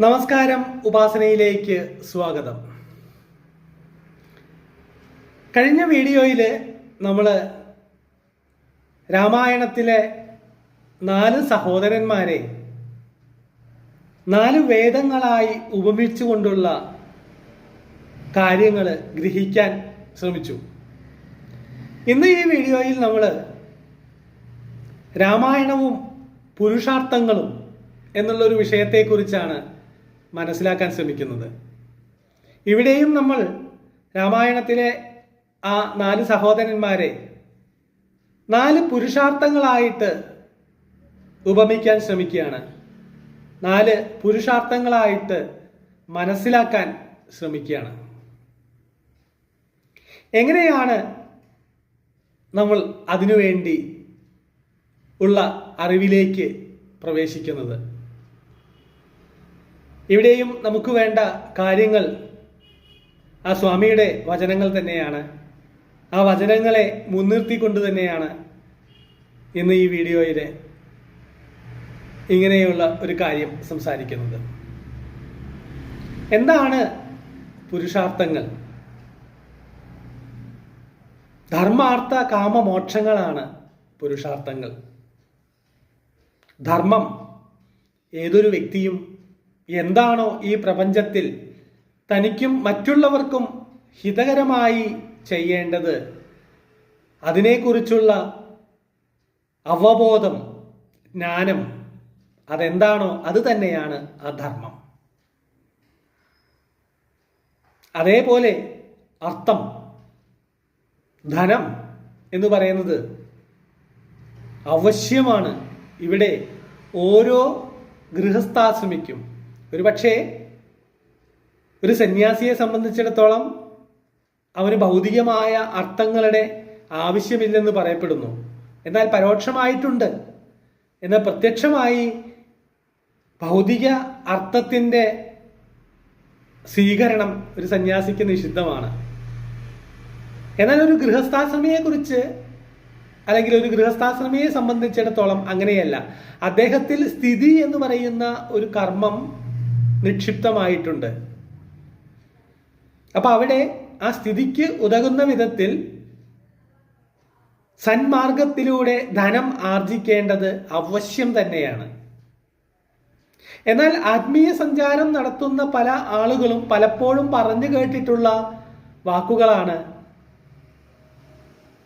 നമസ്കാരം. ഉപാസനയിലേക്ക് സ്വാഗതം. കഴിഞ്ഞ വീഡിയോയിൽ നമ്മൾ രാമായണത്തിലെ 4 സഹോദരന്മാരെ 4 വേദങ്ങളായി ഉപമിച്ചുകൊണ്ടുള്ള കാര്യങ്ങൾ ഗ്രഹിക്കാൻ ശ്രമിച്ചു. ഇന്ന് ഈ വീഡിയോയിൽ നമ്മൾ രാമായണവും പുരുഷാർത്ഥങ്ങളും എന്നുള്ളൊരു വിഷയത്തെക്കുറിച്ചാണ് മനസ്സിലാക്കാൻ ശ്രമിക്കുന്നത്. ഇവിടെയും നമ്മൾ രാമായണത്തിലെ ആ 4 സഹോദരന്മാരെ 4 പുരുഷാർത്ഥങ്ങളായിട്ട് ഉപമിക്കാൻ ശ്രമിക്കുകയാണ്. 4 പുരുഷാർത്ഥങ്ങളായിട്ട് മനസ്സിലാക്കാൻ ശ്രമിക്കുകയാണ്. എങ്ങനെയാണ് നമ്മൾ അതിനുവേണ്ടി ഉള്ള അറിവിലേക്ക് പ്രവേശിക്കുന്നത്? ഇവിടെയും നമുക്ക് വേണ്ട കാര്യങ്ങൾ ആ സ്വാമിയുടെ വചനങ്ങൾ തന്നെയാണ്. ആ വചനങ്ങളെ മുൻനിർത്തിക്കൊണ്ട് തന്നെയാണ് ഇന്ന് ഈ വീഡിയോയിൽ ഇങ്ങനെയുള്ള ഒരു കാര്യം സംസാരിക്കുന്നത്. എന്താണ് പുരുഷാർത്ഥങ്ങൾ? ധർമാർത്ഥ കാമ മോക്ഷങ്ങളാണ് പുരുഷാർത്ഥങ്ങൾ. ധർമ്മം ഏതൊരു വ്യക്തിയും എന്താണോ ഈ പ്രപഞ്ചത്തിൽ തനിക്കും മറ്റുള്ളവർക്കും ഹിതകരമായി ചെയ്യേണ്ടത്, അതിനെക്കുറിച്ചുള്ള അവബോധം, ജ്ഞാനം, അതെന്താണോ അത് തന്നെയാണ് ആ ധർമ്മം. അതേപോലെ അർത്ഥം, ധനം എന്ന് പറയുന്നത് ആവശ്യമാണ്. ഇവിടെ ഓരോ ഗൃഹസ്ഥാശ്രമിക്കും, ഒരുപക്ഷെ ഒരു സന്യാസിയെ സംബന്ധിച്ചിടത്തോളം അവന് ഭൗതികമായ അർത്ഥങ്ങളുടെ ആവശ്യമില്ലെന്ന് പറയപ്പെടുന്നു. എന്നാൽ പരോക്ഷമായിട്ടുണ്ട്. എന്നാൽ പ്രത്യക്ഷമായി ഭൗതിക അർത്ഥത്തിൻ്റെ സ്വീകരണം ഒരു സന്യാസിക്ക് നിഷിദ്ധമാണ്. എന്നാൽ ഒരു ഗൃഹസ്ഥാശ്രമിയെക്കുറിച്ച് അല്ലെങ്കിൽ ഒരു ഗൃഹസ്ഥാശ്രമിയെ സംബന്ധിച്ചിടത്തോളം അങ്ങനെയല്ല. അദ്ദേഹത്തിൽ സ്ഥിതി എന്ന് പറയുന്ന ഒരു കർമ്മം നിക്ഷിപ്തമായിട്ടുണ്ട്. അപ്പൊ അവിടെ ആ സ്ഥിതിക്ക് ഉതകുന്ന വിധത്തിൽ സന്മാർഗത്തിലൂടെ ധനം ആർജിക്കേണ്ടത് അവശ്യം തന്നെയാണ്. എന്നാൽ ആത്മീയ സഞ്ചാരം നടത്തുന്ന പല ആളുകളും പലപ്പോഴും പറഞ്ഞു കേട്ടിട്ടുള്ള വാക്കുകളാണ്: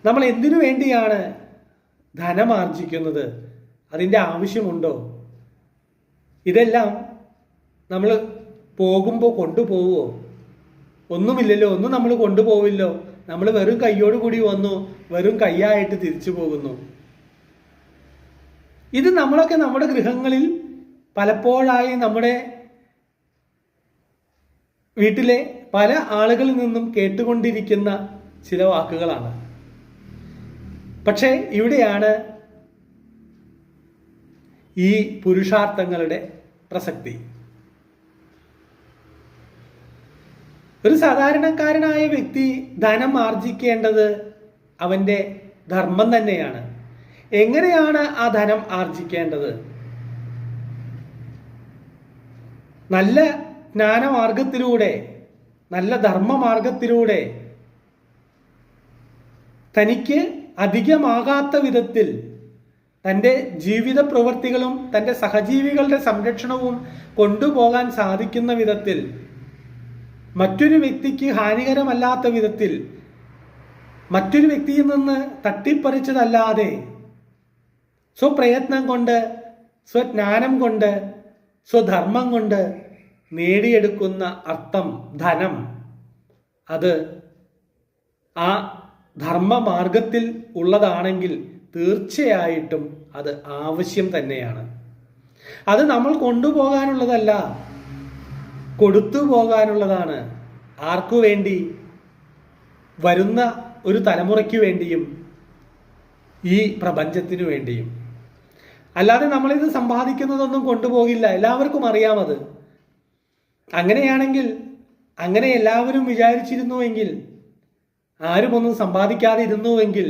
നമ്മൾ എന്തിനു വേണ്ടിയാണ് ധനം ആർജിക്കുന്നത്? അതിൻ്റെ ആവശ്യമുണ്ടോ? ഇതെല്ലാം നമ്മൾ പോകുമ്പോൾ കൊണ്ടുപോവുമോ? ഒന്നുമില്ലല്ലോ, ഒന്നും നമ്മൾ കൊണ്ടുപോവില്ലോ. നമ്മൾ വെറും കയ്യോട് കൂടി വന്നു, വെറും കയ്യായിട്ട് തിരിച്ചു പോകുന്നു. ഇത് നമ്മളൊക്കെ നമ്മുടെ ഗൃഹങ്ങളിൽ പലപ്പോഴായി നമ്മുടെ വീട്ടിലെ പല ആളുകളിൽ നിന്നും കേട്ടുകൊണ്ടിരിക്കുന്ന ചില വാക്കുകളാണ്. പക്ഷേ ഇവിടെയാണ് ഈ പുരുഷാർത്ഥങ്ങളുടെ പ്രസക്തി. ഒരു സാധാരണക്കാരനായ വ്യക്തി ധനം ആർജിക്കേണ്ടത് അവൻ്റെ ധർമ്മം തന്നെയാണ്. എങ്ങനെയാണ് ആ ധനം ആർജിക്കേണ്ടത്? നല്ല ജ്ഞാനമാർഗത്തിലൂടെ, നല്ല ധർമ്മമാർഗത്തിലൂടെ, തനിക്ക് അധികമാകാത്ത വിധത്തിൽ തൻ്റെ ജീവിത പ്രവൃത്തികളും തൻ്റെ സഹജീവികളുടെ സംരക്ഷണവും കൊണ്ടുപോകാൻ സാധിക്കുന്ന വിധത്തിൽ, മറ്റൊരു വ്യക്തിക്ക് ഹാനികരമല്ലാത്ത വിധത്തിൽ, മറ്റൊരു വ്യക്തിയിൽ നിന്ന് തട്ടിപ്പറിച്ചതല്ലാതെ സ്വപ്രയത്നം കൊണ്ട്, സ്വജ്ഞാനം കൊണ്ട്, സ്വധർമ്മം കൊണ്ട് നേടിയെടുക്കുന്ന അർത്ഥം, ധനം, അത് ആ ധർമ്മമാർഗത്തിൽ ഉള്ളതാണെങ്കിൽ തീർച്ചയായിട്ടും അത് ആവശ്യം തന്നെയാണ്. അത് നമ്മൾ കൊണ്ടുപോകാനുള്ളതല്ല, കൊടുത്തു പോകാനുള്ളതാണ്. ആർക്കു വേണ്ടി? വരുന്ന ഒരു തലമുറയ്ക്ക് വേണ്ടിയും ഈ പ്രപഞ്ചത്തിനു വേണ്ടിയും. അല്ലാതെ നമ്മളിത് സമ്പാദിക്കുന്നതൊന്നും കൊണ്ടുപോകില്ല. എല്ലാവർക്കും അറിയാമത്. അങ്ങനെയാണെങ്കിൽ, അങ്ങനെ എല്ലാവരും വിചാരിച്ചിരുന്നുവെങ്കിൽ, ആരും ഒന്നും സമ്പാദിക്കാതെ ഇരുന്നുവെങ്കിൽ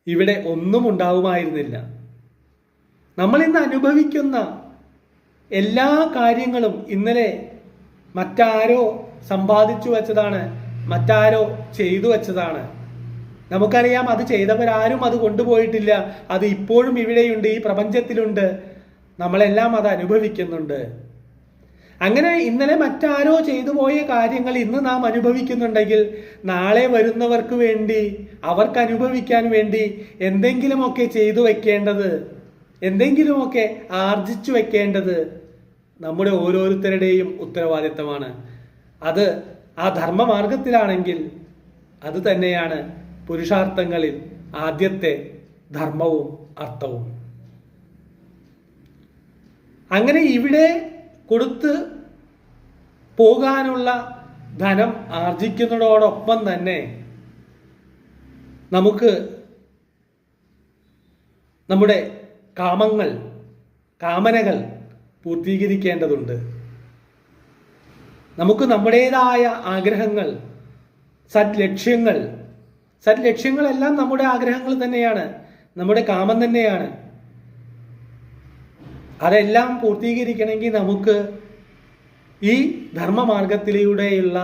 ഇവിടെ ഒന്നും ഉണ്ടാവുമായിരുന്നില്ല. നമ്മൾ ഇന്ന് അനുഭവിക്കുന്ന എല്ലാ കാര്യങ്ങളും ഇന്നലെ മറ്റാരോ സമ്പാദിച്ചു വെച്ചതാണ്, മറ്റാരോ ചെയ്തു വെച്ചതാണ്. നമുക്കറിയാം, അത് ചെയ്തവരാരും അത് കൊണ്ടുപോയിട്ടില്ല. അത് ഇപ്പോഴും ഇവിടെയുണ്ട്, ഈ പ്രപഞ്ചത്തിലുണ്ട്. നമ്മളെല്ലാം അത് അനുഭവിക്കുന്നുണ്ട്. അങ്ങനെ ഇന്നലെ മറ്റാരോ ചെയ്തു പോയ കാര്യങ്ങൾ ഇന്ന് നാം അനുഭവിക്കുന്നുണ്ടെങ്കിൽ നാളെ വരുന്നവർക്ക് വേണ്ടി, അവർക്ക് അനുഭവിക്കാൻ വേണ്ടി എന്തെങ്കിലുമൊക്കെ ചെയ്തു വെക്കേണ്ടത്, എന്തെങ്കിലുമൊക്കെ ആർജിച്ചു വെക്കേണ്ടത് നമ്മുടെ ഓരോരുത്തരുടെയും ഉത്തരവാദിത്തമാണ്. അത് ആ ധർമ്മമാർഗത്തിലാണെങ്കിൽ അത് തന്നെയാണ് പുരുഷാർത്ഥങ്ങളിൽ ആദ്യത്തെ ധർമ്മവും അർത്ഥവും. അങ്ങനെ ഇവിടെ കൊടുത്ത് പോകാനുള്ള ധനം ആർജിക്കുന്നതോടൊപ്പം തന്നെ നമുക്ക് നമ്മുടെ കാമനകൾ പൂർത്തീകരിക്കേണ്ടതുണ്ട്. നമുക്ക് നമ്മുടേതായ ആഗ്രഹങ്ങൾ, സദ്ലക്ഷ്യങ്ങളെല്ലാം നമ്മുടെ ആഗ്രഹങ്ങൾ തന്നെയാണ്, നമ്മുടെ കാമം തന്നെയാണ്. അതെല്ലാം പൂർത്തീകരിക്കണമെങ്കിൽ നമുക്ക് ഈ ധർമ്മമാർഗത്തിലൂടെയുള്ള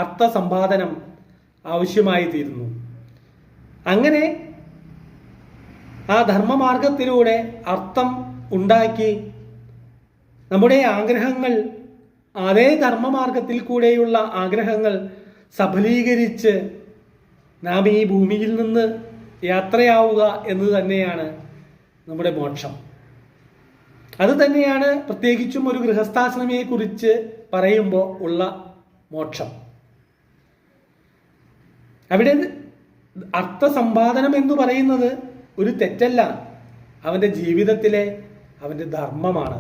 അർത്ഥസമ്പാദനം ആവശ്യമായി തീരുന്നു. അങ്ങനെ ആ ധർമ്മമാർഗത്തിലൂടെ അർത്ഥം ഉണ്ടാക്കി നമ്മുടെ ആഗ്രഹങ്ങൾ, അതേ ധർമ്മമാർഗത്തിൽ കൂടെയുള്ള ആഗ്രഹങ്ങൾ സഫലീകരിച്ച് നാം ഈ ഭൂമിയിൽ നിന്ന് യാത്രയാവുക എന്ന് തന്നെയാണ് നമ്മുടെ മോക്ഷം. അത് തന്നെയാണ് പ്രത്യേകിച്ചും ഒരു ഗൃഹസ്ഥാശ്രമിയെ കുറിച്ച് പറയുമ്പോൾ ഉള്ള മോക്ഷം. അവിടെ അർത്ഥസമ്പാദനം എന്ന് പറയുന്നത് ഒരു തെറ്റല്ല, അവൻ്റെ ജീവിതത്തിലെ അവൻ്റെ ധർമ്മമാണ്.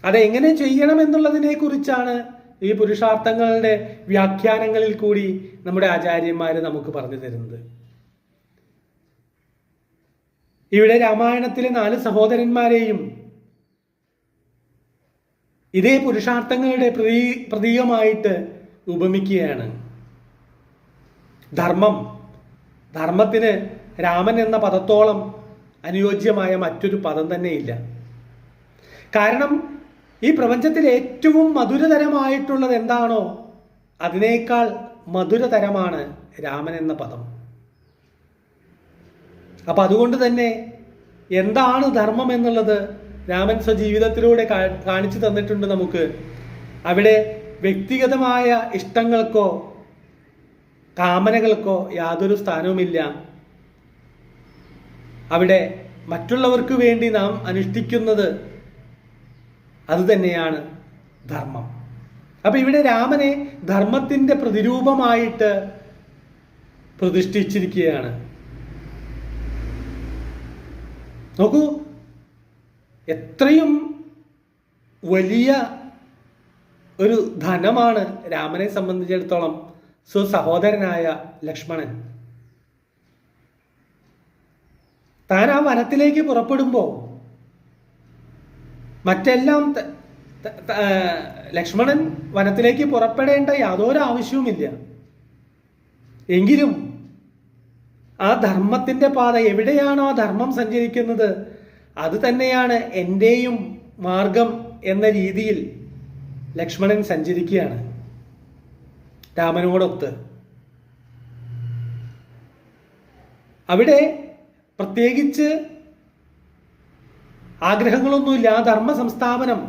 അതെങ്ങനെ ചെയ്യണം എന്നുള്ളതിനെ കുറിച്ചാണ് ഈ പുരുഷാർത്ഥങ്ങളുടെ വ്യാഖ്യാനങ്ങളിൽ കൂടി നമ്മുടെ ആചാര്യന്മാർ നമുക്ക് പറഞ്ഞു തരുന്നത്. ഇവിടെ രാമായണത്തിലെ 4 സഹോദരന്മാരെയും ഇതേ പുരുഷാർത്ഥങ്ങളുടെ പ്രതീകമായിട്ട് ഉപമിക്കുകയാണ്. ധർമ്മത്തിന് രാമൻ എന്ന പദത്തോളം അനുയോജ്യമായ മറ്റൊരു പദം തന്നെയില്ല. കാരണം ഈ പ്രപഞ്ചത്തിൽ ഏറ്റവും മധുരതരമായിട്ടുള്ളത് എന്താണോ അതിനേക്കാൾ മധുരതരമാണ് രാമൻ എന്ന പദം. അപ്പൊ അതുകൊണ്ട് തന്നെ എന്താണ് ധർമ്മം എന്നുള്ളത് രാമൻ സ്വജീവിതത്തിലൂടെ കാണിച്ചു തന്നിട്ടുണ്ട് നമുക്ക്. അവിടെ വ്യക്തിഗതമായ ഇഷ്ടങ്ങൾക്കോ കാമനകൾക്കോ യാതൊരു സ്ഥാനവുമില്ല. അവിടെ മറ്റുള്ളവർക്ക് വേണ്ടി നാം അനുഷ്ഠിക്കുന്നത് അത് തന്നെയാണ് ധർമ്മം. അപ്പൊ ഇവിടെ രാമനെ ധർമ്മത്തിന്റെ പ്രതിരൂപമായിട്ട് പ്രതിഷ്ഠിച്ചിരിക്കുകയാണ്. നോക്കൂ, എത്രയും വലിയ ഒരു ധനമാണ് രാമനെ സംബന്ധിച്ചിടത്തോളം സ്വസഹോദരനായ ലക്ഷ്മണൻ. താൻ ആ വനത്തിലേക്ക് പുറപ്പെടുമ്പോൾ മറ്റെല്ലാം ലക്ഷ്മണൻ വനത്തിലേക്ക് പുറപ്പെടേണ്ട യാതൊരു ആവശ്യവുമില്ല. എങ്കിലും ആ ധർമ്മത്തിന്റെ പാത, എവിടെയാണോ ആ ധർമ്മം സഞ്ചരിക്കുന്നത് അത് തന്നെയാണ് എൻ്റെയും മാർഗം എന്ന രീതിയിൽ ലക്ഷ്മണൻ സഞ്ചരിക്കുകയാണ് രാമനോടൊത്ത്. അവിടെ പ്രത്യേകിച്ച് ആഗ്രഹങ്ങളൊന്നുമില്ല. ആ ധർമ്മ സംസ്ഥാപനം,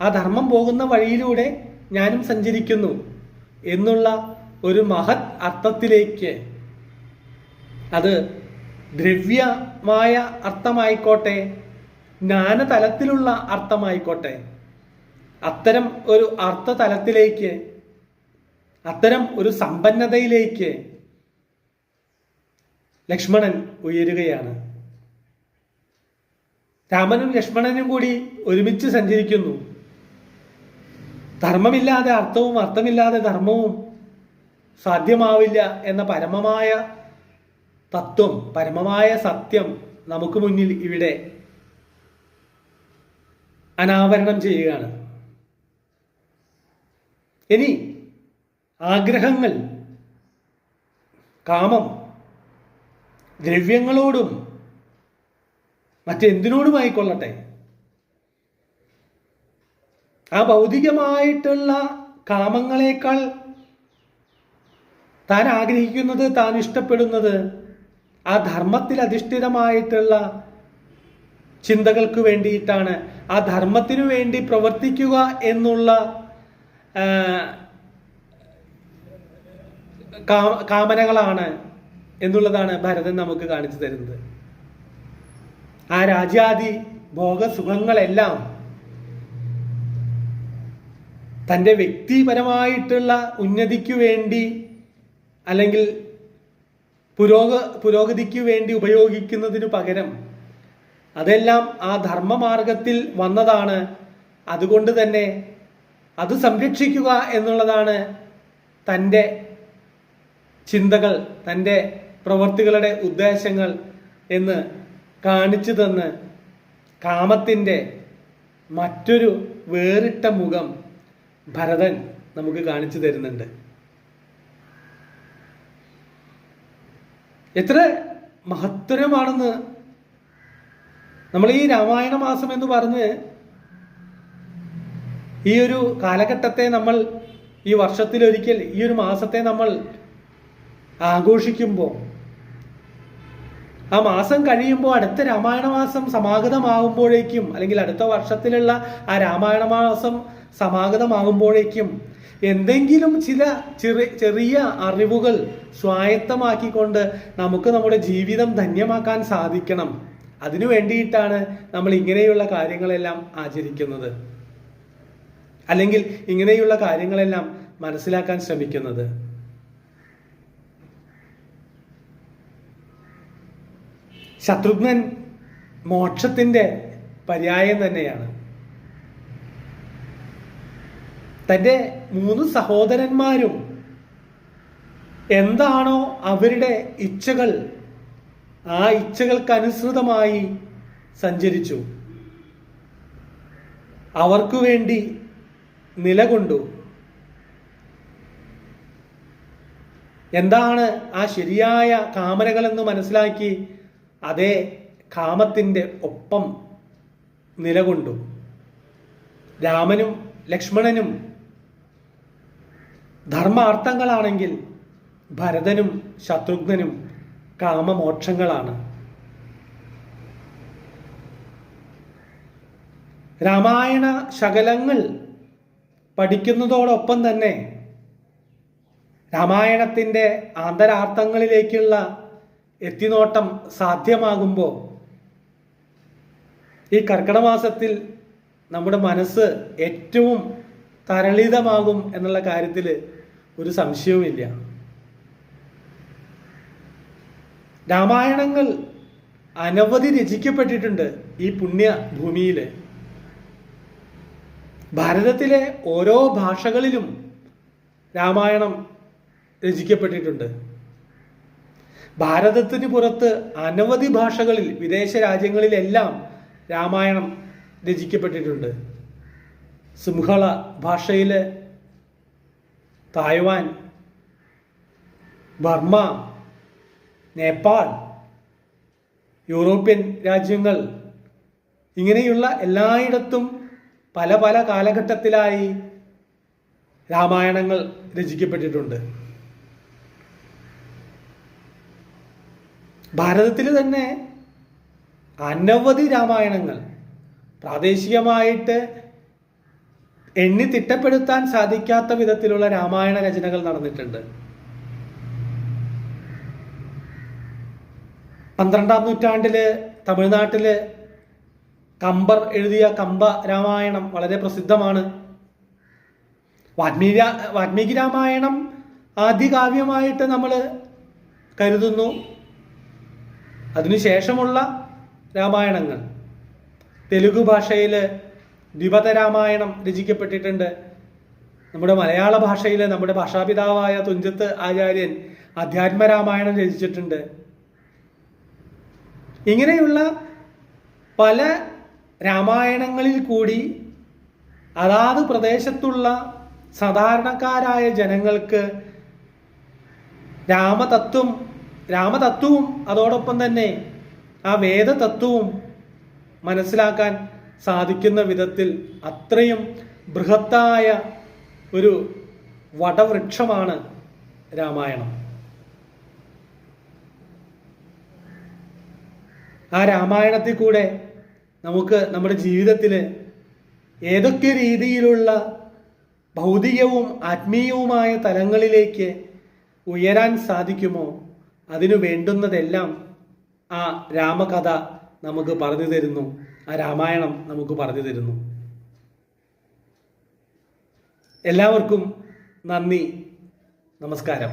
ആ ധർമ്മം പോകുന്ന വഴിയിലൂടെ ഞാനും സഞ്ചരിക്കുന്നു എന്നുള്ള ഒരു മഹത് അർത്ഥത്തിലേക്ക്, അത് ദ്രവ്യമായ അർത്ഥമായിക്കോട്ടെ ജ്ഞാനതലത്തിലുള്ള അർത്ഥമായിക്കോട്ടെ, അത്തരം ഒരു അർത്ഥതലത്തിലേക്ക്, അത്തരം ഒരു സമ്പന്നതയിലേക്ക് ലക്ഷ്മണൻ ഉയരുകയാണ്. രാമനും ലക്ഷ്മണനും കൂടി ഒരുമിച്ച് സഞ്ചരിക്കുന്നു. ധർമ്മമില്ലാതെ അർത്ഥവും അർത്ഥമില്ലാതെ ധർമ്മവും സാധ്യമാവില്ല എന്ന പരമമായ തത്വം, പരമമായ സത്യം നമുക്ക് മുന്നിൽ ഇവിടെ അനാവരണം ചെയ്യുകയാണ്. ഇനി ആഗ്രഹങ്ങൾ, കാമം, ദ്രവ്യങ്ങളോടും മറ്റെന്തിനോടുമായിക്കൊള്ളട്ടെ, ആ ഭൗതികമായിട്ടുള്ള കാമങ്ങളെക്കാൾ താൻ ആഗ്രഹിക്കുന്നത്, താൻ ഇഷ്ടപ്പെടുന്നത് ആ ധർമ്മത്തിൽ അധിഷ്ഠിതമായിട്ടുള്ള ചിന്തകൾക്ക് വേണ്ടിയിട്ടാണ്. ആ ധർമ്മത്തിനു വേണ്ടി പ്രവർത്തിക്കുക എന്നുള്ള കാമനകളാണ് എന്നുള്ളതാണ് ഭരതൻ നമുക്ക് കാണിച്ചു തരുന്നത്. ആ രാജ്യാദി ഭോഗസുഖങ്ങളെല്ലാം തൻ്റെ വ്യക്തിപരമായിട്ടുള്ള ഉന്നതിക്കു വേണ്ടി അല്ലെങ്കിൽ പുരോഗതിക്ക് വേണ്ടി ഉപയോഗിക്കുന്നതിനു പകരം അതെല്ലാം ആ ധർമ്മമാർഗത്തിൽ വന്നതാണ്. അതുകൊണ്ട് തന്നെ അത് സംരക്ഷിക്കുക എന്നുള്ളതാണ് തൻ്റെ ചിന്തകൾ, തൻ്റെ പ്രവൃത്തികളുടെ ഉദ്ദേശങ്ങൾ എന്ന് കാണിച്ചു തന്ന് കാമത്തിൻ്റെ മറ്റൊരു വേറിട്ട മുഖം ഭരതൻ നമുക്ക് കാണിച്ചു തരുന്നുണ്ട്. എത്ര മഹത്തരമാണെന്ന് നമ്മൾ ഈ രാമായണ മാസം എന്ന് പറഞ്ഞ് ഈ ഒരു കാലഘട്ടത്തെ നമ്മൾ ഈ വർഷത്തിലൊരിക്കൽ ഈ ഒരു മാസത്തെ നമ്മൾ ആഘോഷിക്കുമ്പോൾ ആ മാസം കഴിയുമ്പോൾ അടുത്ത രാമായണ മാസം സമാഗതമാകുമ്പോഴേക്കും അല്ലെങ്കിൽ അടുത്ത വർഷത്തിലുള്ള ആ രാമായണ മാസം സമാഗതമാകുമ്പോഴേക്കും എന്തെങ്കിലും ചില ചെറിയ അറിവുകൾ സ്വായത്തമാക്കിക്കൊണ്ട് നമുക്ക് നമ്മുടെ ജീവിതം ധന്യമാക്കാൻ സാധിക്കണം. അതിനു വേണ്ടിയിട്ടാണ് നമ്മൾ ഇങ്ങനെയുള്ള കാര്യങ്ങളെല്ലാം ആചരിക്കുന്നത്, അല്ലെങ്കിൽ ഇങ്ങനെയുള്ള കാര്യങ്ങളെല്ലാം മനസ്സിലാക്കാൻ ശ്രമിക്കുന്നത്. ശത്രുഘ്നൻ മോക്ഷത്തിന്റെ പര്യായം തന്നെയാണ്. തൻ്റെ 3 സഹോദരന്മാരും എന്താണോ അവരുടെ ഇച്ഛകൾ, ആ ഇച്ഛകൾക്കനുസൃതമായി സഞ്ചരിച്ചു, അവർക്കു വേണ്ടി നിലകൊണ്ടു. എന്താണ് ആ ശരിയായ കാമനകളെന്ന് മനസ്സിലാക്കി അതേ കാമത്തിൻ്റെ ഒപ്പം നിലകൊണ്ടു. രാമനും ലക്ഷ്മണനും ധർമാർത്ഥങ്ങളാണെങ്കിൽ ഭരതനും ശത്രുഘ്നനും കാമമോക്ഷങ്ങളാണ്. രാമായണ ശകലങ്ങൾ പഠിക്കുന്നതോടൊപ്പം തന്നെ രാമായണത്തിൻ്റെ ആന്തരാർത്ഥങ്ങളിലേക്കുള്ള എത്തിനോട്ടം സാധ്യമാകുമ്പോൾ ഈ കർക്കിടമാസത്തിൽ നമ്മുടെ മനസ്സ് ഏറ്റവും തരളിതമാകും എന്നുള്ള കാര്യത്തിൽ ഒരു സംശയവുമില്ല. രാമായണങ്ങൾ അനവധി രചിക്കപ്പെട്ടിട്ടുണ്ട് ഈ പുണ്യഭൂമിയിൽ. ഭാരതത്തിലെ ഓരോ ഭാഷകളിലും രാമായണം രചിക്കപ്പെട്ടിട്ടുണ്ട്. ഭാരതത്തിന് പുറത്ത് അനവധി ഭാഷകളിൽ, വിദേശ രാജ്യങ്ങളിലെല്ലാം രാമായണം രചിക്കപ്പെട്ടിട്ടുണ്ട്. സിംഹള ഭാഷയിൽ തായ്വാൻ, ബർമ്മ, നേപ്പാൾ, യൂറോപ്യൻ രാജ്യങ്ങൾ, ഇങ്ങനെയുള്ള എല്ലായിടത്തും പല പല കാലഘട്ടത്തിലായി രാമായണങ്ങൾ രചിക്കപ്പെട്ടിട്ടുണ്ട്. ഭാരതത്തിൽ തന്നെ അനവധി രാമായണങ്ങൾ പ്രാദേശികമായിട്ട് എണ്ണി തിട്ടപ്പെടുത്താൻ സാധിക്കാത്ത വിധത്തിലുള്ള രാമായണ രചനകൾ നടന്നിട്ടുണ്ട്. 12ാം നൂറ്റാണ്ടില് തമിഴ്നാട്ടില് കമ്പർ എഴുതിയ കമ്പ രാമായണം വളരെ പ്രസിദ്ധമാണ്. വാൽമീകി രാമായണം ആദ്യകാവ്യമായിട്ട് നമ്മൾ കരുതുന്നു. അതിനുശേഷമുള്ള രാമായണങ്ങൾ തെലുഗു ഭാഷയിൽ ദ്വിപദ രാമായണം രചിക്കപ്പെട്ടിട്ടുണ്ട്. നമ്മുടെ മലയാള ഭാഷയിൽ നമ്മുടെ ഭാഷാപിതാവായ തുഞ്ചത്ത് ആചാര്യൻ അധ്യാത്മരാമായണം രചിച്ചിട്ടുണ്ട്. ഇങ്ങനെയുള്ള പല രാമായണങ്ങളിൽ കൂടി അതാത് പ്രദേശത്തുള്ള സാധാരണക്കാരായ ജനങ്ങൾക്ക് രാമതത്വവും അതോടൊപ്പം തന്നെ ആ വേദതത്വവും മനസ്സിലാക്കാൻ സാധിക്കുന്ന വിധത്തിൽ അത്രയും ബൃഹത്തായ ഒരു വടവൃക്ഷമാണ് രാമായണം. ആ രാമായണത്തിൽ കൂടെ നമുക്ക് നമ്മുടെ ജീവിതത്തിൽ ഏതൊക്കെ രീതിയിലുള്ള ഭൗതികവും ആത്മീയവുമായ തലങ്ങളിലേക്ക് ഉയരാൻ സാധിക്കുമോ അതിനു വേണ്ടുന്നതെല്ലാം ആ രാമകഥ നമുക്ക് പറഞ്ഞു തരുന്നു, ആ രാമായണം നമുക്ക് പറഞ്ഞു തരുന്നു. എല്ലാവർക്കും നന്ദി, നമസ്കാരം.